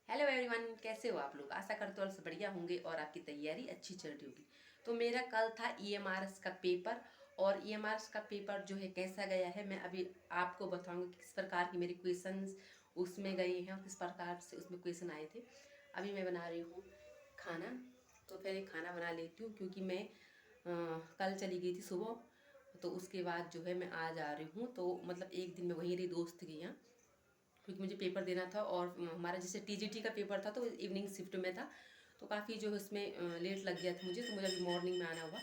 Hello everyone, कैसे हो आप लोग। आशा करते हो आप सब बढ़िया होंगे और आपकी तैयारी अच्छी चल रही होगी। तो मेरा कल था ईएमआरएस का पेपर और ईएमआरएस का पेपर जो है कैसा गया है मैं अभी आपको बताऊंगी कि किस प्रकार की मेरे क्वेश्चंस उसमें गए हैं और किस प्रकार से उसमें क्वेश्चन आए थे। अभी मैं बना रही हूँ खाना। तो पहले खाना बना लेती हूँ क्योंकि मैं कल चली गई थी सुबह। तो उसके बाद जो है मैं आज आ रही हूँ, तो मतलब एक दिन मैं वहीं रही दोस्त के यहाँ, क्योंकि मुझे पेपर देना था। और हमारा जैसे टीजीटी का पेपर था तो इवनिंग शिफ्ट में था, तो काफ़ी जो है उसमें लेट लग गया था मुझे, तो मुझे अभी मॉर्निंग में आना हुआ।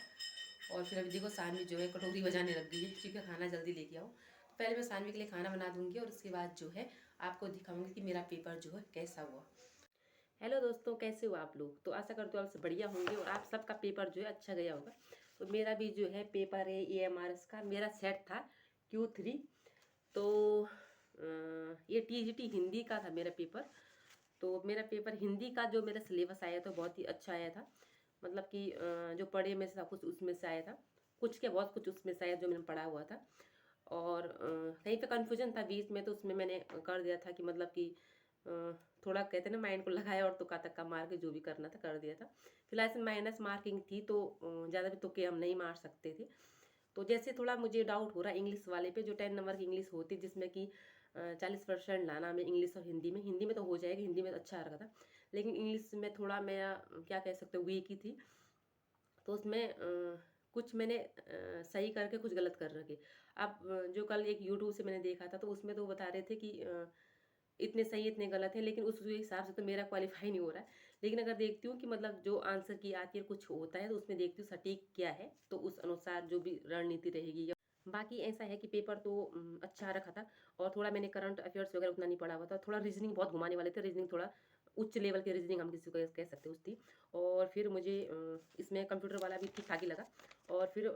और फिर अभी देखो सानवी जो है कटोरी बजाने लग गई है क्योंकि खाना जल्दी लेके आओ। तो पहले मैं सानवी के लिए खाना बना दूंगी और उसके बाद जो है आपको दिखाऊंगी कि मेरा पेपर जो है कैसा हुआ। हेलो दोस्तों, कैसे हो आप लोग। तो आशा करते हो आप सब बढ़िया होंगे और आप सबका पेपर जो है अच्छा गया होगा। तो मेरा भी जो है पेपर है ईएमआरएस का, मेरा सेट था Q3। तो ये टीजीटी हिंदी का था मेरा पेपर। तो मेरा पेपर हिंदी का जो मेरा सिलेबस आया था बहुत ही अच्छा आया था। मतलब कि जो पढ़े में से था कुछ उसमें से आया था, कुछ क्या बहुत कुछ उसमें से आया जो मैंने पढ़ा हुआ था। और कहीं पे कन्फ्यूजन था बीच में, तो उसमें मैंने कर दिया था कि मतलब कि अ, थोड़ा कहते हैं ना माइंड को लगाया और तुक्का तक्का मार के जो भी करना था कर दिया था। फिलहाल से माइनस मार्किंग थी तो ज़्यादा भी तुक्के हम नहीं मार सकते थे। तो जैसे थोड़ा मुझे डाउट हो रहा है इंग्लिश वाले पे, जो 10 नंबर की इंग्लिश होती जिसमें कि 40% लाना हमें इंग्लिश और हिंदी में तो हो जाएगा, हिंदी में तो अच्छा आ रहा था। लेकिन इंग्लिश में थोड़ा मेरा क्या कह सकते हो वीक ही थी। तो उसमें कुछ मैंने सही करके कुछ गलत कर रखे। अब जो कल एक यूट्यूब से मैंने देखा था तो उसमें तो बता रहे थे कि इतने सही इतने गलत हैं, लेकिन उस हिसाब से तो मेरा क्वालिफाई नहीं हो रहा है। लेकिन अगर देखती हूँ कि मतलब जो आंसर की आती है कुछ होता है तो उसमें देखती हूँ सटीक क्या है, तो उस अनुसार जो भी रणनीति रहेगी। बाकी ऐसा है कि पेपर तो अच्छा रखा था। और थोड़ा मैंने करंट अफेयर्स वगैरह उतना नहीं पढ़ा हुआ था, थोड़ा रीजनिंग बहुत घुमाने वाले थे, रीजनिंग थोड़ा उच्च लेवल की रीजनिंग हम किसी को कह सकते हैं उस थी। और फिर मुझे इसमें कंप्यूटर वाला भी ठीक ठाक ही लगा। और फिर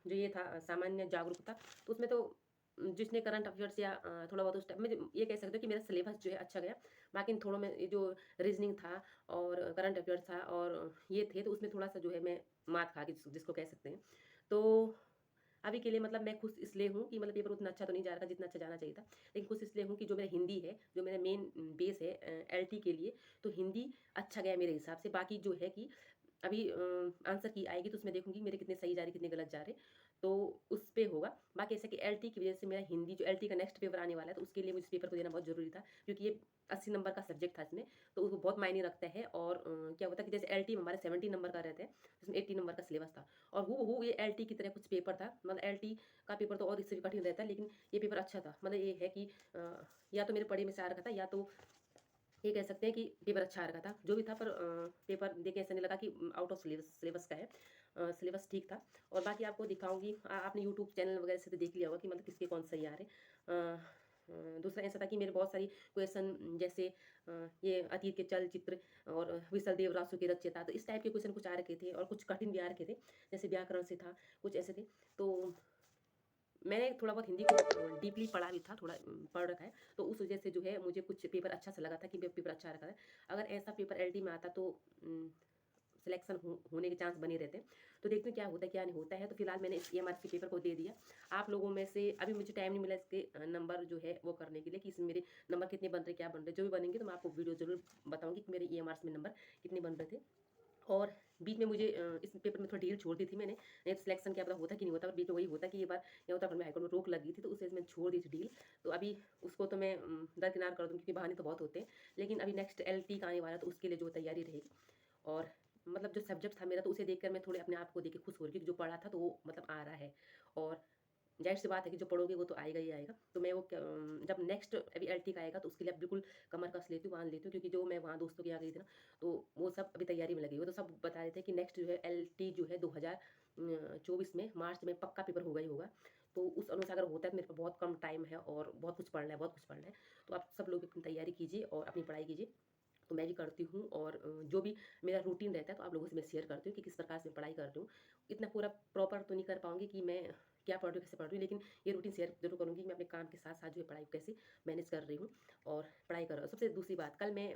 जो ये था सामान्य जागरूकता, तो उसमें तो जिसने करंट अफेयर्स या थोड़ा बहुत उस टाइम में ये कह सकते हो कि मेरा सिलेबस जो है अच्छा गया। बाकी इन थोड़ों में ये जो रीजनिंग था और करंट अफेयर्स था और ये थे, तो उसमें थोड़ा सा जो है मैं मात खा गई जिसको कह सकते हैं। तो अभी के लिए मतलब मैं खुश इसलिए हूँ कि मतलब पेपर उतना अच्छा तो नहीं जा रहा था जितना अच्छा जाना चाहिए था। लेकिन खुश इसलिए हूँ कि जो मेरा हिंदी है, जो मेरा मेन बेस है एलटी के लिए, तो हिंदी अच्छा गया मेरे हिसाब से। बाकी जो है कि अभी आंसर की आएगी तो उसमें देखूंगी मेरे कितने सही जा रहे कितने गलत जा रहे, तो उस पे होगा। बाकी ऐसा कि एलटी की वजह से मेरा हिंदी जो एलटी का नेक्स्ट पेपर आने वाला है, तो उसके लिए मुझे इस पेपर को देना बहुत जरूरी था क्योंकि ये 80 नंबर का सब्जेक्ट था इसमें, तो उसको बहुत मायने रखता है। और क्या होता है कि जैसे एलटी में हमारे 70 नंबर का रहते हैं, जिसमें 80 नंबर का सिलेबस था। और वो ये एलटी की तरह कुछ पेपर था, मतलब एलटी का पेपर तो और इससे भी कठिन रहता है, लेकिन ये पेपर अच्छा था। मतलब ये है कि या तो मेरे पढ़े में से आ रखा था, या तो ये कह सकते हैं कि पेपर अच्छा आ रखा था। जो भी था, पर पेपर देख के ऐसा नहीं लगा कि आउट ऑफ सिलेबस का है। सिलेबस ठीक था। और बाकी आपको दिखाऊंगी, आपने यूट्यूब चैनल वगैरह से तो देख लिया होगा कि मतलब किसके कौन सही आ रहे। दूसरा ऐसा था कि मेरे बहुत सारी क्वेश्चन जैसे ये अतीत के चलचित्र और विसल देव रासु के रचयिता, तो इस टाइप के क्वेश्चन कुछ आ रखे थे और कुछ कठिन भी आ रखे थे, जैसे व्याकरण से था, कुछ ऐसे थे। तो मैंने थोड़ा बहुत हिंदी को डीपली पढ़ा भी था, थोड़ा पढ़ रखा है, तो उस वजह से जो है मुझे कुछ पेपर अच्छा सा लगा था कि पेपर अच्छा रखा है। अगर ऐसा पेपर एलटी में आता तो सिलेक्शन होने के चांस बने रहते हैं। तो देखते हैं क्या होता है क्या नहीं होता है। तो फिलहाल मैंने इस ईएमआरएस पेपर को दे दिया। आप लोगों में से अभी मुझे टाइम नहीं मिला इसके नंबर जो है वो करने के लिए कि इसमें मेरे नंबर कितने बन रहे क्या बन रहे, जो भी बनेंगे तो मैं आपको वीडियो जरूर बताऊंगी कि मेरे ईएमआरएस में नंबर कितने बन रहे थे। और बीच में मुझे इस पेपर में थोड़ा ढील छोड़ दी थी मैंने, नहीं तो सिलेक्शन क्या पता होता कि नहीं होता, पर बीच में वही होता कि ये बार ये उत्तराखंड में हाईकोर्ट में रोक लगी थी, तो उस वजह से मैंने छोड़ दी थी ढील। तो अभी उसको तो मैं दरकिनार कर दूँ क्योंकि बहाने तो बहुत होते हैं। लेकिन अभी नेक्स्ट एलटी का आने वाला है, तो उसके लिए जो तैयारी रहेगी। और मतलब जो सब्जेक्ट था मेरा, तो उसे देखकर मैं थोड़े अपने आप को देख के खुश हो रही हूँ कि जो पढ़ा था तो वो मतलब आ रहा है। और जाहिर सी बात है कि जो पढ़ोगे वो तो आएगा ही आएगा। तो मैं वो जब नेक्स्ट अभी एलटी का आएगा तो उसके लिए अब बिल्कुल कमर कस लेती हूँ, बांध लेती हूँ, क्योंकि जो मैं वहाँ दोस्तों के यहाँ गई थी ना, तो वो सब अभी तैयारी में लगे हुए, तो सब बता रहे थे कि नेक्स्ट जो है एलटी जो है 2024 में मार्च में पक्का पेपर होगा ही होगा। तो उस अनुसार अगर होता है तो मेरे पास बहुत कम टाइम है और बहुत कुछ पढ़ना है, बहुत कुछ पढ़ना है। तो आप सब लोग अपनी तैयारी कीजिए और अपनी पढ़ाई कीजिए। तो मैं भी करती हूँ। और जो भी मेरा रूटीन रहता है तो आप लोगों से मैं शेयर करती हूँ कि किस प्रकार से मैं पढ़ाई करती हूँ। इतना पूरा प्रॉपर तो नहीं कर पाऊँगी कि मैं क्या पढ़ रही हूँ, कैसे पढ़ रही हूँ, लेकिन ये रूटीन शेयर जरूर करूँगी कि मैं अपने काम के साथ साथ जो है पढ़ाई कैसे मैनेज कर रही हूँ और पढ़ाई कर रहा हूँ। सबसे दूसरी बात, कल मैं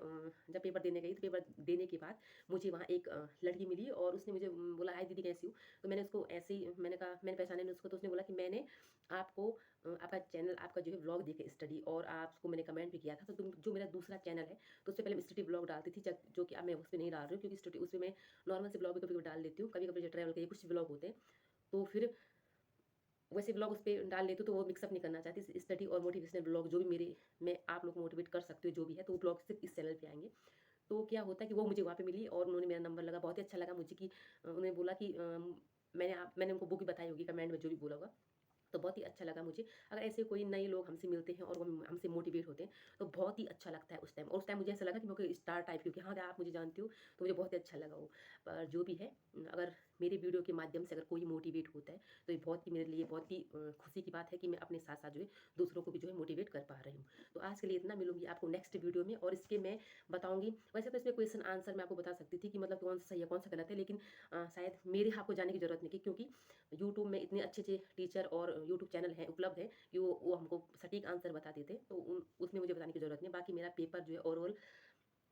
जब पेपर देने गई तो पेपर देने के बाद मुझे वहाँ एक लड़की मिली और उसने मुझे बोला, हाय दीदी कैसी हो। तो मैंने उसको ऐसे ही मैंने कहा, मैंने पहचाने नहीं उसको, तो उसने बोला कि मैंने आपको आपका चैनल, आपका जो है व्लॉग देखे स्टडी, और आपको मैंने कमेंट भी किया था। तो तुम जो मेरा दूसरा चैनल है तो उससे पहले मैं स्टडी व्लॉग डालती थी, जो कि अब मैं उस पर नहीं डाल रही हूँ, क्योंकि स्टडी उस पर मैं नॉर्मल से ब्लॉग भी कभी कभी डाल देती हूँ, कभी कभी जो ट्रैवल के कुछ व्लॉग होते हैं, तो फिर वैसे ब्लॉग उस पर डाल लेती हूँ, तो वो मिक्सअप नहीं करना चाहती। स्टडी और मोटिवेशनल ब्लॉग जो भी मेरे, मैं आप लोग को मोटिवेट कर सकती हूँ जो भी है, तो वो ब्लॉग सिर्फ इस चैनल पे आएंगे। तो क्या होता है कि वो मुझे वहाँ पे मिली और उन्होंने मेरा नंबर लगा, बहुत ही अच्छा लगा मुझे कि उन्होंने बोला कि मैंने उनको बुक भी बताई होगी कमेंट में जो भी बोला होगा, तो बहुत ही अच्छा लगा मुझे। अगर ऐसे कोई नए लोग हमसे मिलते हैं और वो हमसे मोटिवेट होते हैं तो बहुत ही अच्छा लगता है उस टाइम। और उस टाइम मुझे ऐसा लगा कि मैं कोई स्टार टाइप, क्योंकि हाँ आप मुझे जानती हो, तो मुझे बहुत ही अच्छा लगा वो। पर जो भी है, अगर मेरे वीडियो के माध्यम से अगर कोई मोटिवेट होता है तो ये बहुत ही मेरे लिए बहुत ही खुशी की बात है कि मैं अपने साथ साथ जो है दूसरों को भी जो है मोटिवेट कर पा रही हूँ। तो आज के लिए इतना, मिलूंगी आपको नेक्स्ट वीडियो में, और इसके मैं बताऊंगी। वैसे तो इसमें क्वेश्चन आंसर मैं आपको बता सकती थी कि मतलब कौन सा सही है कौन सा गलत है, लेकिन शायद मेरे आपको जाने की जरूरत नहीं, क्योंकि यूट्यूब में इतने अच्छे अच्छे टीचर और यूट्यूब चैनल हैं उपलब्ध है कि वो हमको सटीक आंसर बता देते, तो उसमें मुझे बताने की जरूरत नहीं। बाकी मेरा पेपर जो है ओवरऑल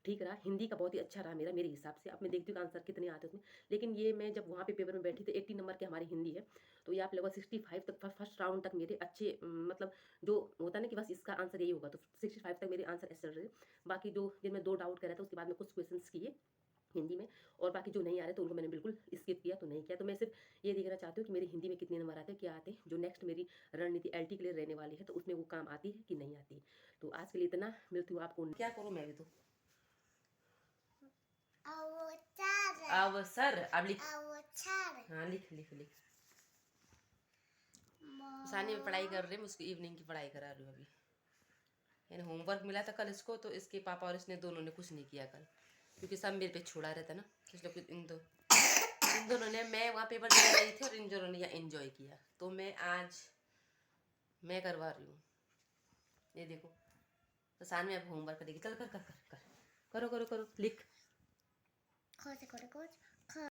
ठीक रहा, हिंदी का बहुत ही अच्छा रहा मेरे हिसाब से। अब मैं देखती हूँ आंसर कितने आते हैं उसमें, लेकिन ये मैं जब वहाँ पे पेपर में बैठी थी 80 नंबर के हमारी हिंदी है, तो ये आप लगभग 65 तक फर्स्ट राउंड तक मेरे अच्छे मतलब जो होता है ना कि बस इसका आंसर यही होगा, तो 65 तक मेरे आंसर ऐसे रहे। बाकी जो जिनमें दो डाउट कर रहा था उसके बाद में कुछ क्वेश्चन किए हिंदी में, और बाकी जो नहीं आ रहे तो उनको मैंने बिल्कुल स्किप किया, तो नहीं किया। तो मैं सिर्फ ये देखना चाहती हूँ कि मेरी हिंदी में कितने नंबर आते हैं, क्या आते हैं, जो नेक्स्ट मेरी रणनीति एलटी के लिए रहने वाली है तो उसमें वो काम आती है कि नहीं आती है। तो आज के लिए इतना, मिलती हूँ आपको। क्या करूँ मैं अभी, तो अवसर अब लिख, हाँ लिख लिख लिख। सानी में पढ़ाई कर रही हूँ, उसकी इवनिंग की पढ़ाई करा रही हूँ अभी। यानी होमवर्क मिला था कल इसको, तो इसके पापा और इसने दोनों ने कुछ नहीं किया कल, क्योंकि सब मेरे पे छोड़ा रहता ना, तो इसलिए इन दोनों ने, मैं वहाँ पेपर देने गई थी और इन दोनों ने यहाँ एंजॉय किया, तो मैं आज मैं करवा रही हूँ। ये देखो, तो सानी अब होमवर्क करेगी, चल कर कर कर कर करो करो करो लिख।